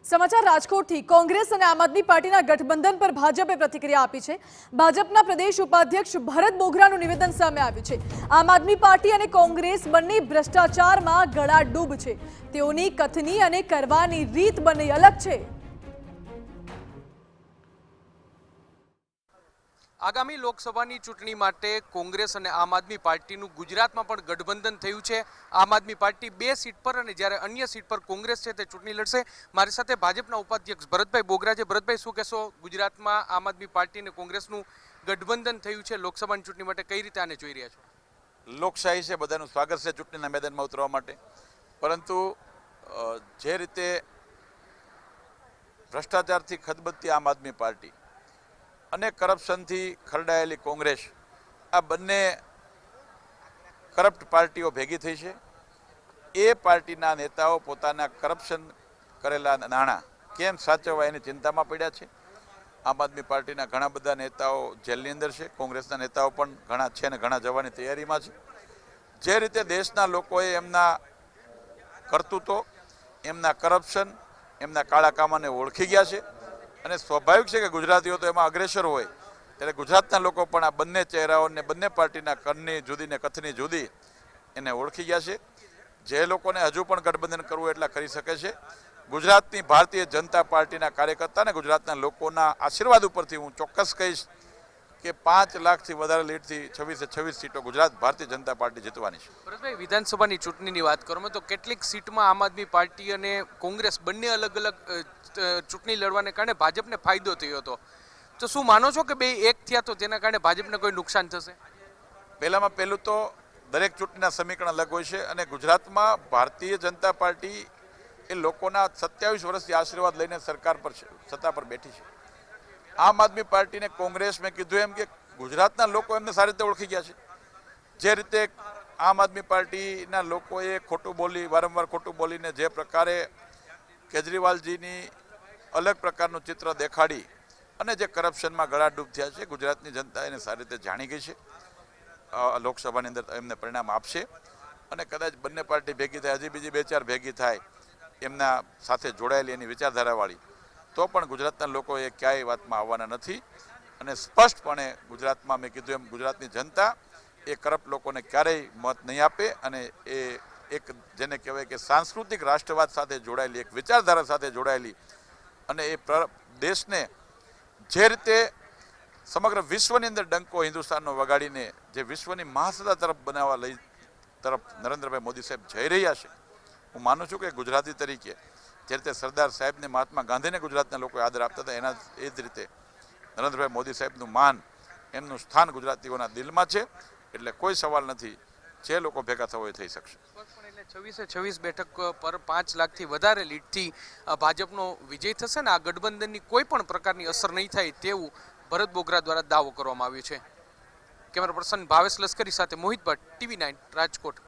સમાચાર રાજકોટથી કોંગ્રેસ અને આમ આદમી પાર્ટીના ગઠબંધન પર ભાજપે પ્રતિક્રિયા આપી છે। ભાજપના પ્રદેશ ઉપાધ્યક્ષ ભરત બોઘરાનું નિવેદન સામે આવ્યું છે। આમ આદમી પાર્ટી અને કોંગ્રેસ બંને ભ્રષ્ટાચારમાં ગળાડૂબ છે। તેઓની કથની અને કરવાની રીત બંને અલગ છે। આગામી લોકસભાની ચૂંટણી માટે કોંગ્રેસ અને આમ આદમી પાર્ટીનું ગુજરાતમાં પણ ગઠબંધન થયું છે। આમ આદમી પાર્ટી 2 સીટ પર અને જ્યારે અન્ય સીટ પર કોંગ્રેસ છે તે ચૂંટણી લડશે। મારી સાથે ભાજપના ઉપાધ્યક્ષ ભરતભાઈ બોઘરા છે। ભરતભાઈ, શું કહેશો? ગુજરાતમાં આમ આદમી પાર્ટી અને કોંગ્રેસનું ગઠબંધન થયું છે લોકસભાની ચૂંટણી માટે, કઈ રીતે આને જોઈ રહ્યા છો? લોકશાહી છે, બધાનું સ્વાગત છે ચૂંટણીના મેદાનમાં ઉતરવા માટે, પરંતુ જે રીતે ભ્રષ્ટાચારથી ખદબદતી આમ આદમી પાર્ટી અને કરપ્શનથી ખરડાયેલી કોંગ્રેસ, આ બંને કરપ્ટ પાર્ટીઓ ભેગી થઈ છે। એ પાર્ટીના નેતાઓ પોતાના કરપ્શન કરેલા નાણાં કેમ સાચવવા એની ચિંતામાં પડ્યા છે। આમ આદમી પાર્ટીના ઘણા બધા નેતાઓ જેલની અંદર છે, કોંગ્રેસના નેતાઓ પણ ઘણા છે અને ઘણા જવાની તૈયારીમાં છે। જે રીતે દેશના લોકોએ એમના કરતૂતો, એમના કરપ્શન, એમના કાળા કામાને ઓળખી ગયા છે અને સ્વાભાવિક છે કે ગુજરાતીઓ તો એમાં અગ્રેસર હોય, ત્યારે ગુજરાતના લોકો પણ આ બંને ચહેરાઓને, બંને પાર્ટીના કરની જુદી ને કથની જુદી એને ઓળખી ગયા છે। જે લોકોને હજુ પણ ગઠબંધન કરવું એટલા કરી શકે છે। ગુજરાતની ભારતીય જનતા પાર્ટીના કાર્યકર્તા અને ગુજરાતના લોકોના આશીર્વાદ ઉપરથી હું ચોક્કસ કહીશ કે 5 લાખથી વધારે લીડથી 26 સીટો ગુજરાત ભારતીય જનતા પાર્ટી જીતવાની છે। ભરતભાઈ, વિધાનસભાની ચૂંટણીની વાત કરવામાં તો કેટલીક સીટમાં આમ આદમી પાર્ટી અને કોંગ્રેસ બંને અલગ અલગ ચૂંટણી લડવાને કારણે ભાજપને ફાયદો થયો હતો, તો શું માનો છો કે બે એક થયા તો તેના કારણે ભાજપને કોઈ નુકસાન થશે? પહેલું તો દરેક ચૂંટણીના સમીકરણ અલગ હોય છે અને ગુજરાતમાં ભારતીય જનતા પાર્ટી એ લોકોના 27 વર્ષથી આશીર્વાદ લઈને સરકાર પર સત્તા પર બેઠી છે। આમ આદમી પાર્ટીને કોંગ્રેસ, મેં કીધું એમ કે ગુજરાતના લોકો એમને સારી રીતે ઓળખી ગયા છે। જે રીતે આમ આદમી પાર્ટીના લોકોએ વારંવાર ખોટું બોલીને જે પ્રકારે કેજરીવાલજીની અલગ પ્રકારનું ચિત્ર દેખાડી અને જે કરપ્શનમાં ગળાડૂબ થયા છે, ગુજરાતની જનતા એને સારી રીતે જાણી ગઈ છે। લોકસભાની અંદર એમને પરિણામ આપશે અને કદાચ બંને પાર્ટી ભેગી થાય, હજી બીજી 2-4 ભેગી થાય એમના સાથે જોડાયેલી એની વિચારધારાવાળી, તો પણ ગુજરાતના લોકો એ ક્યાંય વાતમાં આવવાના નથી અને સ્પષ્ટપણે ગુજરાતમાં, મેં કીધું એમ, ગુજરાતની જનતા એ કરપ્ટ લોકોને ક્યારેય મત નહીં આપે અને એ એક જેને કહેવાય કે સાંસ્કૃતિક રાષ્ટ્રવાદ સાથે જોડાયેલી, એક વિચારધારા સાથે જોડાયેલી અને એ દેશને જે રીતે સમગ્ર વિશ્વની અંદર ડંકો હિન્દુસ્તાનનો વગાડીને જે વિશ્વની મહાસત્તા તરફ નરેન્દ્રભાઈ મોદી સાહેબ જઈ રહ્યા છે, હું માનું છું કે ગુજરાતી તરીકે જે રીતે સરદાર સાહેબને, મહાત્મા ગાંધીને ગુજરાતના લોકો આદર આપતા હતા, એ જ રીતે નરેન્દ્રભાઈ મોદી સાહેબનું માન, એમનું સ્થાન ગુજરાતીઓના દિલમાં છે। એટલે કોઈ સવાલ નથી, જે લોકો ભેગા થવો એ થઈ શકશે। 26 બેઠક પર 5 લાખથી વધારે લીડથી ભાજપનો વિજય થશે ને આ ગઠબંધનની કોઈ પણ પ્રકારની અસર નહીં થાય તેવું ભરત બોઘરા દ્વારા દાવો કરવામાં આવ્યો છે। કેમેરા પર્સન ભાવેશ લશ્કરી સાથે મોહિત ભટ્ટ, TV9 રાજકોટ।